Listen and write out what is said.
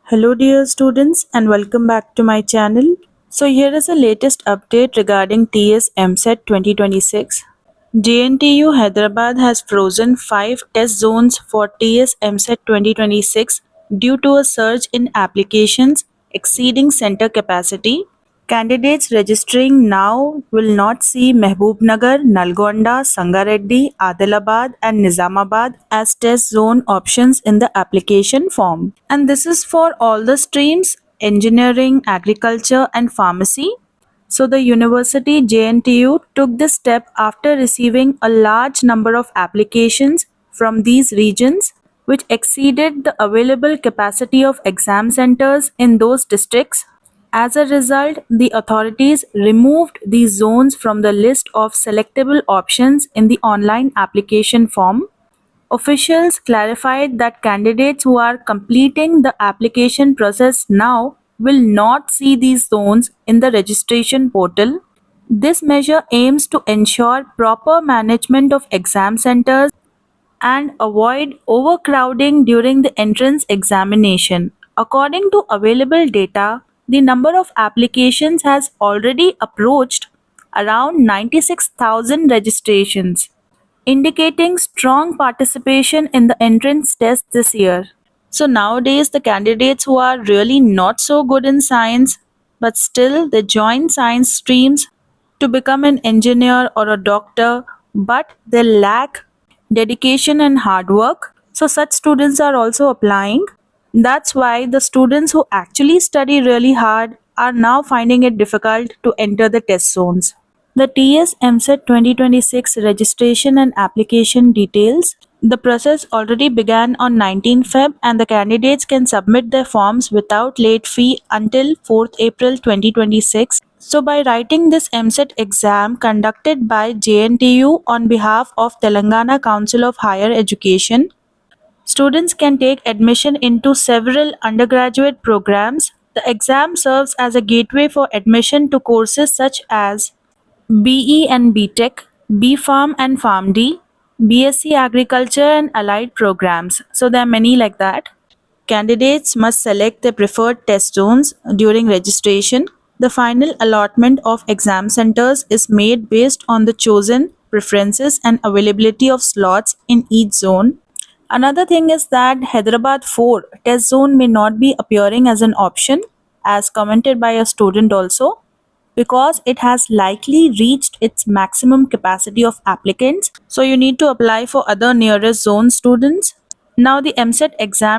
Hello dear students and welcome back to my channel. So here is the latest update regarding TS MSET 2026. JNTU Hyderabad has frozen 5 test zones for TS MSET 2026 due to a surge in applications exceeding center capacity. Candidates registering now will not see Mehboob-Nagar, Nalgonda, Sangareddy, Adilabad and Nizamabad as test zone options in the application form. And this is for all the streams: engineering, agriculture and pharmacy. So the university JNTU took this step after receiving a large number of applications from these regions, which exceeded the available capacity of exam centers in those districts. As a result, the authorities removed these zones from the list of selectable options in the online application form. Officials clarified that candidates who are completing the application process now will not see these zones in the registration portal. This measure aims to ensure proper management of exam centers and avoid overcrowding during the entrance examination. According to available data, the number of applications has already approached around 96,000 registrations, indicating strong participation in the entrance test this year. So nowadays, the candidates who are really not so good in science, but still they join science streams to become an engineer or a doctor, but they lack dedication and hard work. So such students are also applying. That's why the students who actually study really hard are now finding it difficult to enter the test zones. The TS MSET 2026 registration and application details. The process already began on 19 Feb and the candidates can submit their forms without late fee until 4th April 2026. So by writing this MSET exam conducted by JNTU on behalf of Telangana Council of Higher Education, students can take admission into several undergraduate programs. The exam serves as a gateway for admission to courses such as BE and BTech, BPharm and PharmD, BSc Agriculture and allied programs. So there are many like that. Candidates must select their preferred test zones during registration. The final allotment of exam centers is made based on the chosen preferences and availability of slots in each zone. Another thing is that Hyderabad 4 test zone may not be appearing as an option, as commented by a student also, because it has likely reached its maximum capacity of applicants. So you need to apply for other nearest zone students. Now the MSET exam